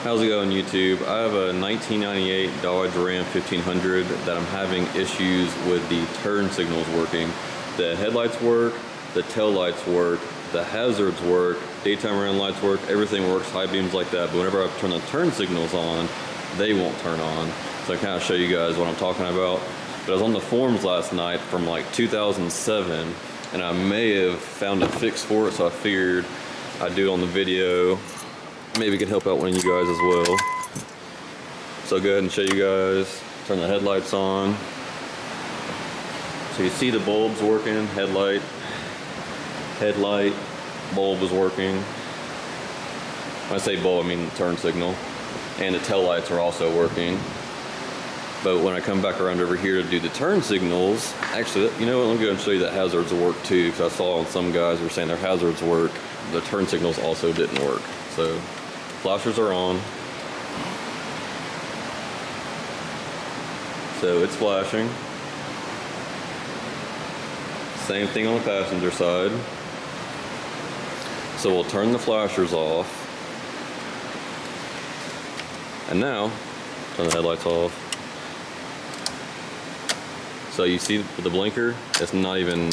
How's it going, YouTube? I have a 1998 Dodge Ram 1500 that I'm having issues with the turn signals working. The headlights work, the tail lights work, the hazards work, daytime running lights work, everything works, high beams like that, but whenever I turn the turn signals on, they won't turn on. So I kind of show you guys what I'm talking about. But I was on the forums last night from like 2007, and I may have found a fix for it, so I figured I'd do it on the video. Maybe it can help out one of you guys as well. So I'll go ahead and show you guys. Turn the headlights on. So you see the bulbs working, headlight, bulb is working. When I say bulb, I mean the turn signal. And the tail lights are also working. But when I come back around over here to do the turn signals, actually, you know what, let me go and show you that hazards work too, because I saw on some guys were saying their hazards work. The turn signals also didn't work. So flashers are on. So it's flashing. Same thing on the passenger side. So we'll turn the flashers off. And now, turn the headlights off. So you see with the blinker, it's not even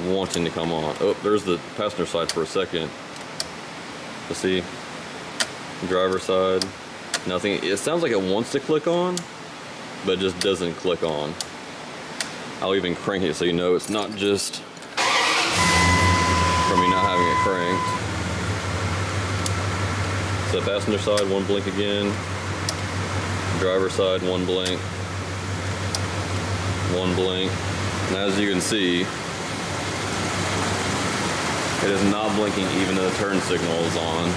wanting to come on. Oh, there's the passenger side for a second. Let's see, driver side, nothing. It sounds like it wants to click on, but it just doesn't click on. I'll even crank it so you know it's not just from me not having it cranked. So passenger side, one blink again. Driver side, one blink. One blink. And as you can see, it is not blinking even though the turn signal is on.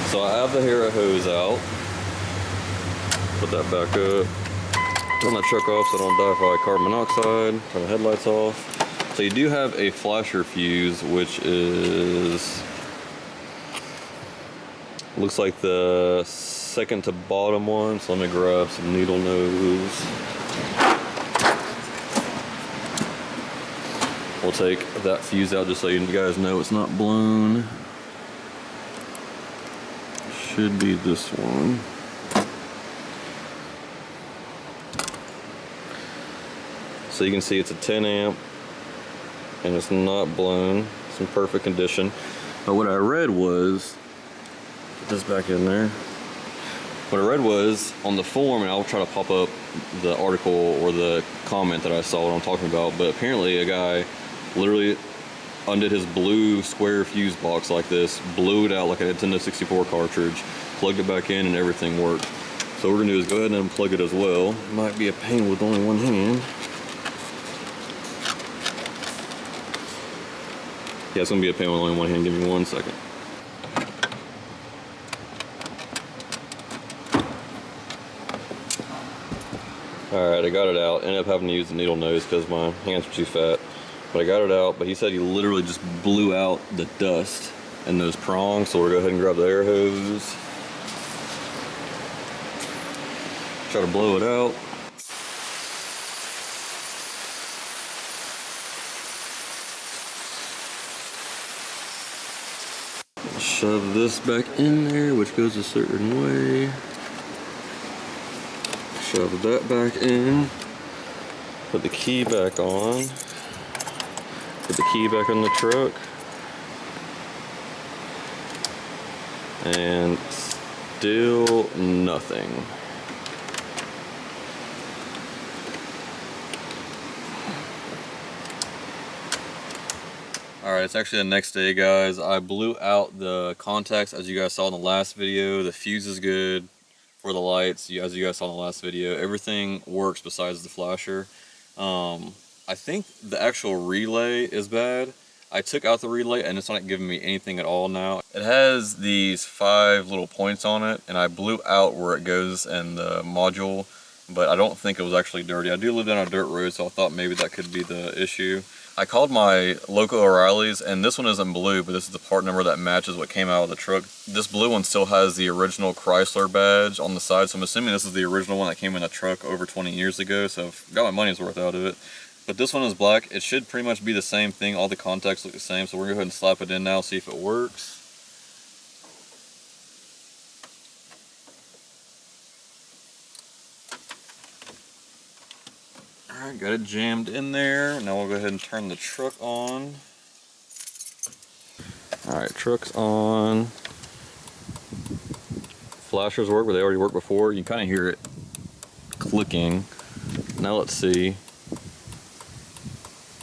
So I have the Hero hose out. Put that back up. Turn that truck off so I don't die by carbon monoxide. Turn the headlights off. So you do have a flasher fuse, which is, looks like the second to bottom one. So let me grab some needle nose. We'll take that fuse out just so you guys know it's not blown. Should be this one. So you can see it's a 10 amp and it's not blown. It's in perfect condition. But what I read was, put this back in there. What I read was on the forum, and I'll try to pop up the article or the comment that I saw what I'm talking about, but apparently a guy literally undid his blue square fuse box like this, blew it out like a Nintendo 64 cartridge, plugged it back in, and everything worked. So what we're gonna do is go ahead and unplug it as well. Might be a pain with only one hand. Yeah, it's gonna be a pain with only one hand. Give me 1 second. Alright, I got it out. Ended up having to use the needle nose because my hands are too fat. But I got it out, but he said he literally just blew out the dust in those prongs, so we'll go ahead and grab the air hose. Try to blow it out. Shove this back in there, which goes a certain way. Shove that back in. Put the key back on. Put the key back on the truck. And still nothing. Alright, it's actually the next day, guys. I blew out the contacts as you guys saw in the last video. The fuse is good for the lights, as you guys saw in the last video. Everything works besides the flasher. I think the actual relay is bad. I took out the relay and it's not giving me anything at all now. It has these 5 little points on it, and I blew out where it goes in the module, but I don't think it was actually dirty. I do live down a dirt road, so I thought maybe that could be the issue. I called my local O'Reilly's, and this one isn't blue, but this is the part number that matches what came out of the truck. This blue one still has the original Chrysler badge on the side, so I'm assuming this is the original one that came in the truck over 20 years ago, so I've got my money's worth out of it. But this one is black. It should pretty much be the same thing. All the contacts look the same, so we're gonna go ahead and slap it in now, see if it works. Alright, got it jammed in there. Now we'll go ahead and turn the truck on. Alright, truck's on. Flashers work, but they already worked before. You kind of hear it clicking. Now let's see.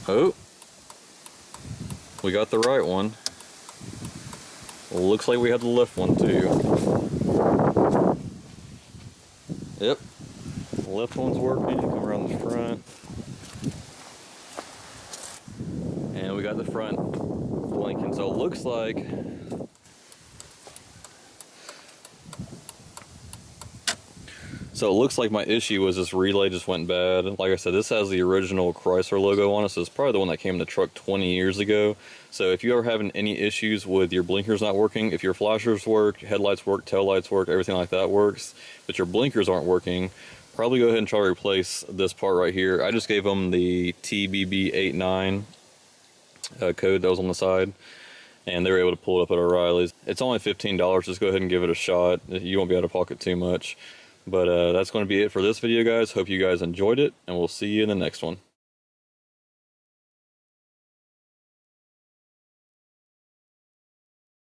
Oh, we got the right one. Looks like we had the left one too. Yep, left one's working. Come around the front. And we got the front blinking. So it looks like my issue was this relay just went bad. Like I said, this has the original Chrysler logo on it, so it's probably the one that came in the truck 20 years ago. So if you're ever having any issues with your blinkers not working, if your flashers work, headlights work, tail lights work, everything like that works, but your blinkers aren't working, probably go ahead and try to replace this part right here. I just gave them the TBB89 code that was on the side, and they were able to pull it up at O'Reilly's. It's only $15. Just go ahead and give it a shot. You won't be out of pocket too much. But that's going to be it for this video, guys. Hope you guys enjoyed it, and we'll see you in the next one.